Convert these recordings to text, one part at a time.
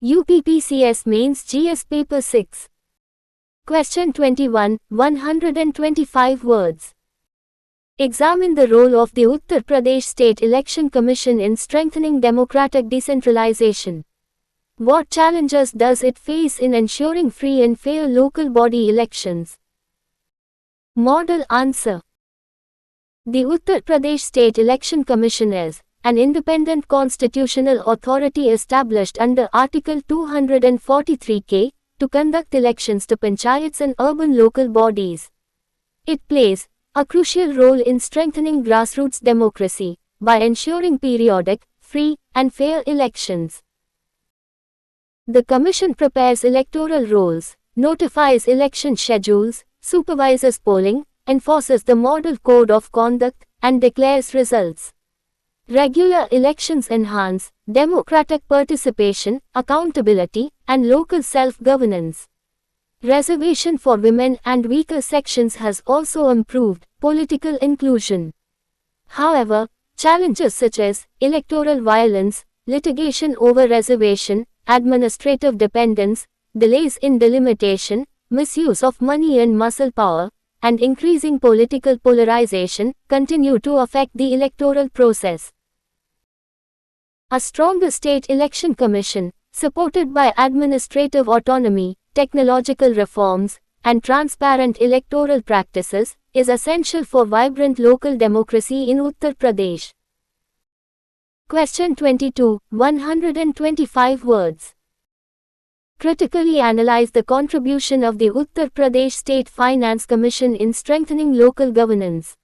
UPPCS Mains GS Paper 6. Question 21, 125 words. Examine the role of the Uttar Pradesh State Election Commission in strengthening democratic decentralization. What challenges does it face in ensuring free and fair local body elections? Model answer. The Uttar Pradesh State Election Commission is an independent constitutional authority established under Article 243K to conduct elections to panchayats and urban local bodies. It plays a crucial role in strengthening grassroots democracy by ensuring periodic, free, and fair elections. The Commission prepares electoral rolls, notifies election schedules, supervises polling, enforces the Model Code of Conduct, and declares results. Regular elections enhance democratic participation, accountability, and local self-governance. Reservation for women and weaker sections has also improved political inclusion. However, challenges such as electoral violence, litigation over reservation, administrative dependence, delays in delimitation, misuse of money and muscle power, and increasing political polarization continue to affect the electoral process. A stronger state election commission, supported by administrative autonomy, technological reforms, and transparent electoral practices, is essential for vibrant local democracy in Uttar Pradesh. Question 22, 125 words. Critically analyze the contribution of the Uttar Pradesh State Finance Commission in strengthening local governance.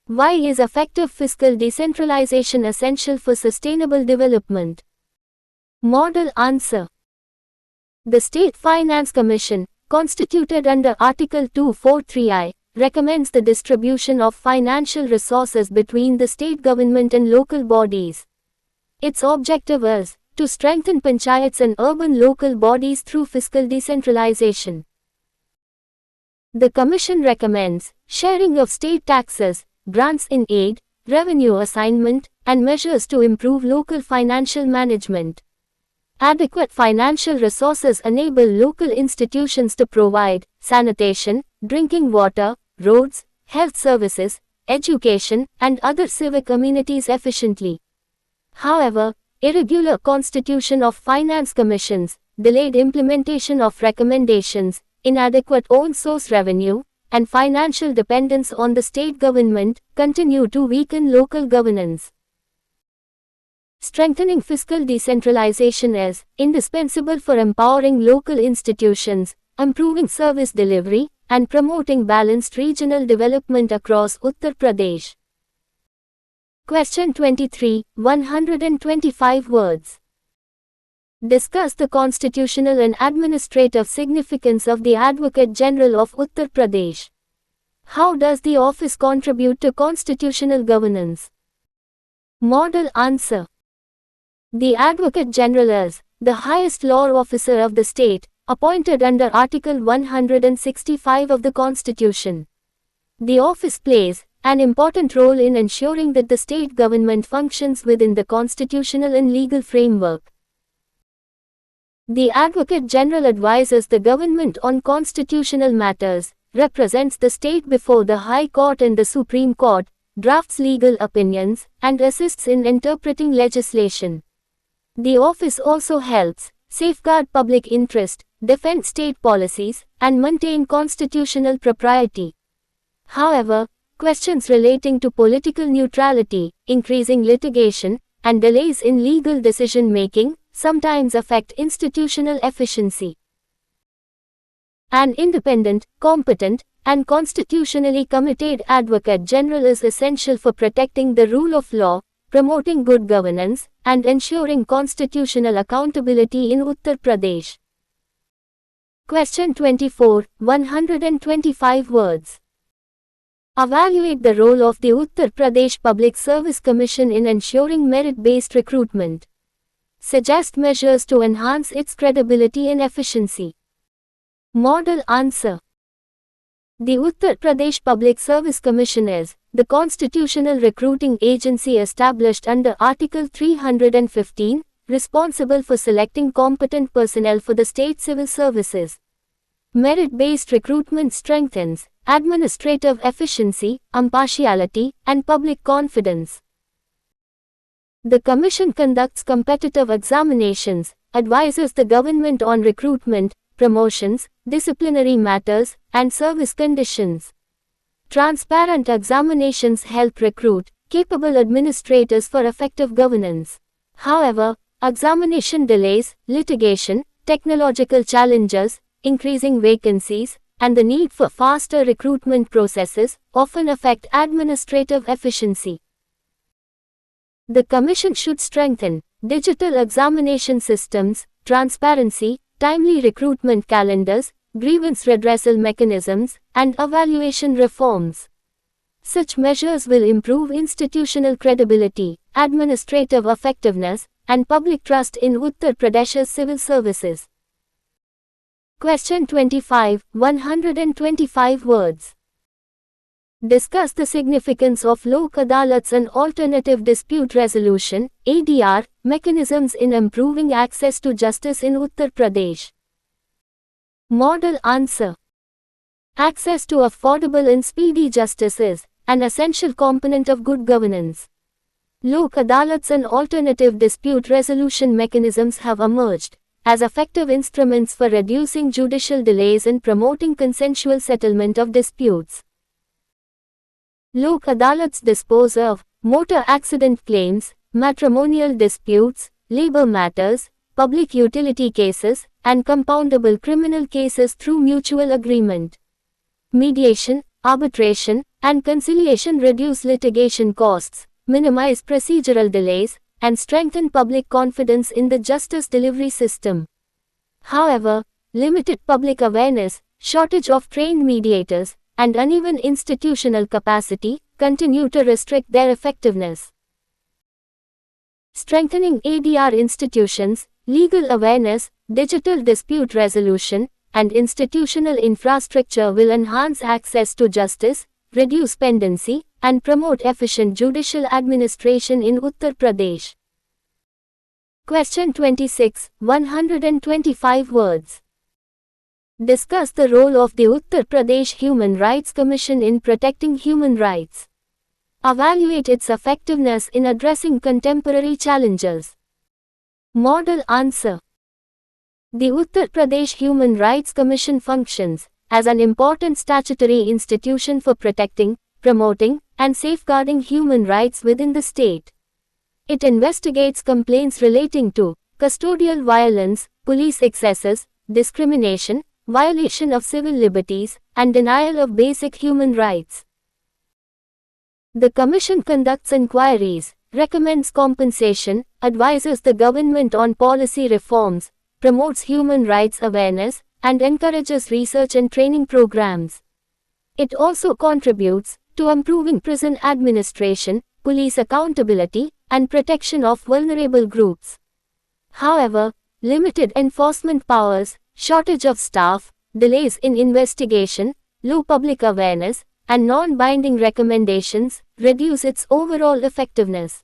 Why is effective fiscal decentralization essential for sustainable development? Model answer. The State Finance Commission, constituted under Article 243I, recommends the distribution of financial resources between the state government and local bodies. Its objective is to strengthen panchayats and urban local bodies through fiscal decentralization. The Commission recommends sharing of state taxes, grants in aid, revenue assignment, and measures to improve local financial management. Adequate financial resources enable local institutions to provide sanitation, drinking water, roads, health services, education, and other civic amenities efficiently. However, irregular constitution of finance commissions, delayed implementation of recommendations, inadequate own source revenue, and financial dependence on the state government continue to weaken local governance. Strengthening fiscal decentralization is indispensable for empowering local institutions, improving service delivery, and promoting balanced regional development across Uttar Pradesh. Question 23, 125 words. Discuss the constitutional and administrative significance of the Advocate General of Uttar Pradesh. How does the office contribute to constitutional governance? Model answer. The Advocate General is the highest law officer of the state, appointed under Article 165 of the Constitution. The office plays an important role in ensuring that the state government functions within the constitutional and legal framework. The Advocate General advises the government on constitutional matters, represents the state before the High Court and the Supreme Court, drafts legal opinions, and assists in interpreting legislation. The office also helps safeguard public interest, defend state policies, and maintain constitutional propriety. However, questions relating to political neutrality, increasing litigation, and delays in legal decision-making sometimes affect institutional efficiency. An independent, competent, and constitutionally committed Advocate General is essential for protecting the rule of law, promoting good governance, and ensuring constitutional accountability in Uttar Pradesh. Question 24, 125 words. Evaluate the role of the Uttar Pradesh Public Service Commission in ensuring merit-based recruitment. Suggest measures to enhance its credibility and efficiency. Model answer. The Uttar Pradesh Public Service Commission is the constitutional recruiting agency established under Article 315, responsible for selecting competent personnel for the state civil services. Merit-based recruitment strengthens administrative efficiency, impartiality, and public confidence. The Commission conducts competitive examinations, advises the government on recruitment, promotions, disciplinary matters, and service conditions. Transparent examinations help recruit capable administrators for effective governance. However, examination delays, litigation, technological challenges, increasing vacancies, and the need for faster recruitment processes often affect administrative efficiency. The Commission should strengthen digital examination systems, transparency, timely recruitment calendars, grievance redressal mechanisms, and evaluation reforms. Such measures will improve institutional credibility, administrative effectiveness, and public trust in Uttar Pradesh's civil services. Question 25, 125 words. Discuss the significance of Lok Adalats and Alternative Dispute Resolution (ADR) mechanisms in improving access to justice in Uttar Pradesh. Model answer. Access to affordable and speedy justice is an essential component of good governance. Lok Adalats and alternative dispute resolution mechanisms have emerged as effective instruments for reducing judicial delays and promoting consensual settlement of disputes. Lok Adalats dispose of motor accident claims, matrimonial disputes, labor matters, public utility cases, and compoundable criminal cases through mutual agreement. Mediation, arbitration, and conciliation reduce litigation costs, minimize procedural delays, and strengthen public confidence in the justice delivery system. However, limited public awareness, shortage of trained mediators, and uneven institutional capacity continue to restrict their effectiveness. Strengthening ADR institutions, legal awareness, digital dispute resolution, and institutional infrastructure will enhance access to justice, reduce pendency, and promote efficient judicial administration in Uttar Pradesh. Question 26, 125 words. Discuss the role of the Uttar Pradesh Human Rights Commission in protecting human rights. Evaluate its effectiveness in addressing contemporary challenges. Model answer. The Uttar Pradesh Human Rights Commission functions as an important statutory institution for protecting, promoting, and safeguarding human rights within the state. It investigates complaints relating to custodial violence, police excesses, discrimination, violation of civil liberties, and denial of basic human rights. The Commission conducts inquiries, recommends compensation, advises the government on policy reforms, promotes human rights awareness, and encourages research and training programs. It also contributes to improving prison administration, police accountability, and protection of vulnerable groups. However, limited enforcement powers, shortage of staff, delays in investigation, low public awareness, and non-binding recommendations reduce its overall effectiveness.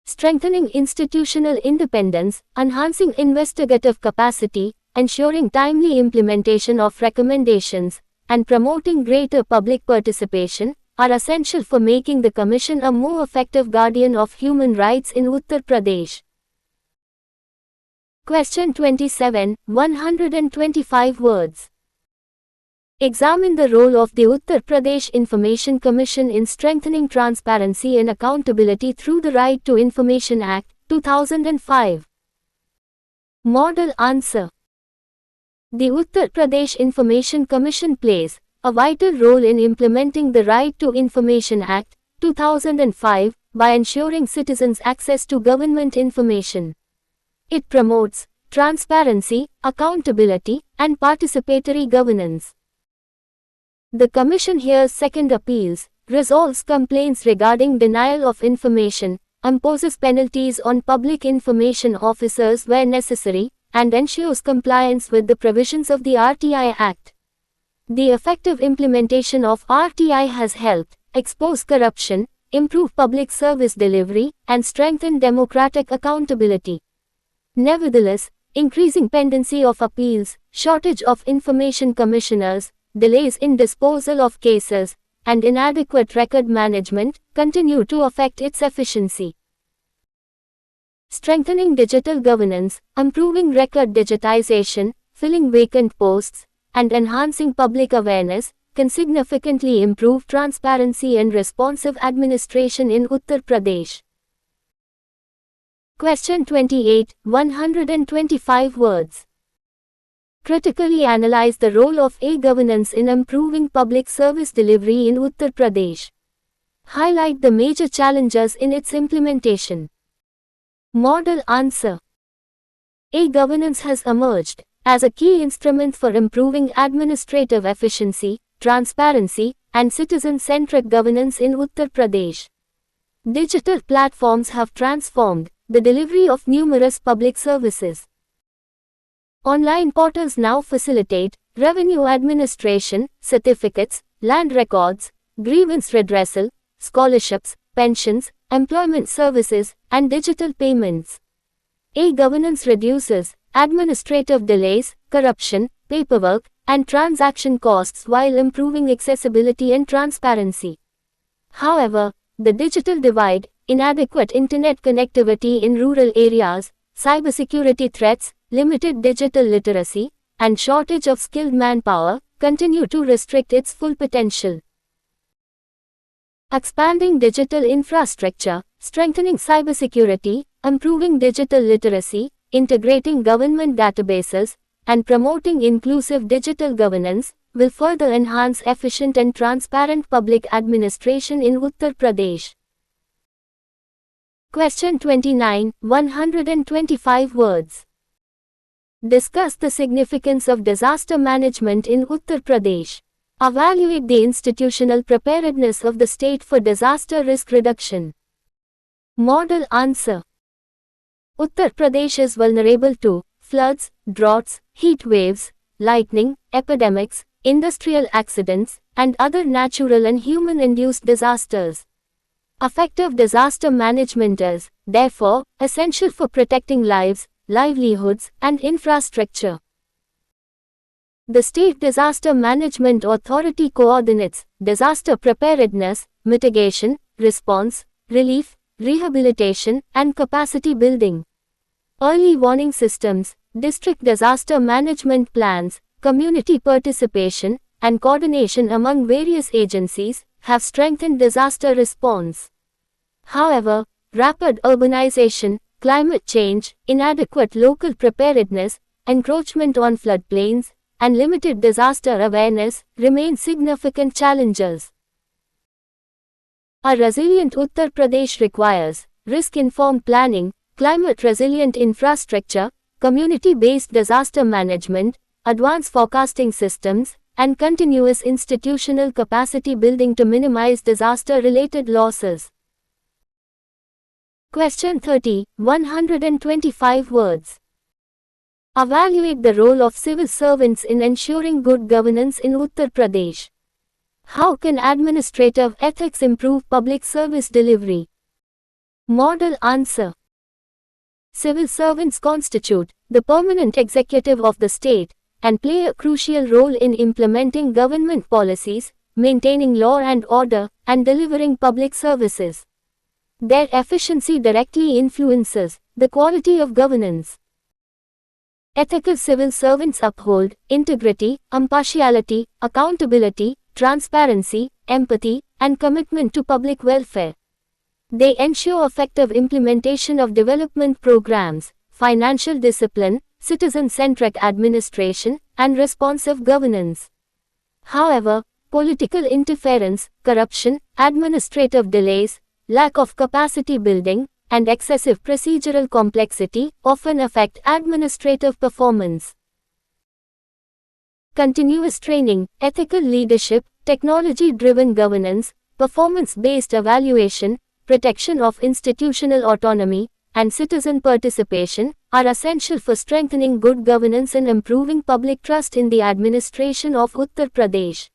Strengthening institutional independence, enhancing investigative capacity, ensuring timely implementation of recommendations, and promoting greater public participation are essential for making the Commission a more effective guardian of human rights in Uttar Pradesh. Question 27, 125 words. Examine the role of the Uttar Pradesh Information Commission in strengthening transparency and accountability through the Right to Information Act, 2005. Model answer. The Uttar Pradesh Information Commission plays a vital role in implementing the Right to Information Act, 2005, by ensuring citizens' access to government information. It promotes transparency, accountability, and participatory governance. The Commission hears second appeals, resolves complaints regarding denial of information, imposes penalties on public information officers where necessary, and ensures compliance with the provisions of the RTI Act. The effective implementation of RTI has helped expose corruption, improve public service delivery, and strengthen democratic accountability. Nevertheless, increasing pendency of appeals, shortage of information commissioners, delays in disposal of cases, and inadequate record management continue to affect its efficiency. Strengthening digital governance, improving record digitization, filling vacant posts, and enhancing public awareness can significantly improve transparency and responsive administration in Uttar Pradesh. Question 28, 125 words. Critically analyze the role of e-governance in improving public service delivery in Uttar Pradesh. Highlight the major challenges in its implementation. Model answer. E-governance has emerged as a key instrument for improving administrative efficiency, transparency, and citizen-centric governance in Uttar Pradesh. Digital platforms have transformed the delivery of numerous public services. Online portals now facilitate revenue administration, certificates, land records, grievance redressal, scholarships, pensions, employment services, and digital payments. E-governance reduces administrative delays, corruption, paperwork, and transaction costs while improving accessibility and transparency. However, the digital divide, inadequate internet connectivity in rural areas, cybersecurity threats, limited digital literacy, and shortage of skilled manpower continue to restrict its full potential. Expanding digital infrastructure, strengthening cybersecurity, improving digital literacy, integrating government databases, and promoting inclusive digital governance will further enhance efficient and transparent public administration in Uttar Pradesh. Question 29, 125 words. Discuss the significance of disaster management in Uttar Pradesh. Evaluate the institutional preparedness of the state for disaster risk reduction. Model answer. Uttar Pradesh is vulnerable to floods, droughts, heat waves, lightning, epidemics, industrial accidents, and other natural and human-induced disasters. Effective disaster management is, therefore, essential for protecting lives, livelihoods, and infrastructure. The State Disaster Management Authority coordinates disaster preparedness, mitigation, response, relief, rehabilitation, and capacity building. Early warning systems, district disaster management plans, community participation, and coordination among various agencies have strengthened disaster response. However, rapid urbanization, climate change, inadequate local preparedness, encroachment on floodplains, and limited disaster awareness remain significant challenges. A resilient Uttar Pradesh requires risk-informed planning, climate-resilient infrastructure, community-based disaster management, advanced forecasting systems, and continuous institutional capacity building to minimize disaster-related losses. Question 30, 125 words. Evaluate the role of civil servants in ensuring good governance in Uttar Pradesh. How can administrative ethics improve public service delivery? Model answer. Civil servants constitute the permanent executive of the state and play a crucial role in implementing government policies, maintaining law and order, and delivering public services. Their efficiency directly influences the quality of governance. Ethical civil servants uphold integrity, impartiality, accountability, transparency, empathy, and commitment to public welfare. They ensure effective implementation of development programs, financial discipline, citizen-centric administration, and responsive governance. However, political interference, corruption, administrative delays, lack of capacity building, and excessive procedural complexity often affect administrative performance. Continuous training, ethical leadership, technology-driven governance, performance-based evaluation, protection of institutional autonomy, and citizen participation are essential for strengthening good governance and improving public trust in the administration of Uttar Pradesh.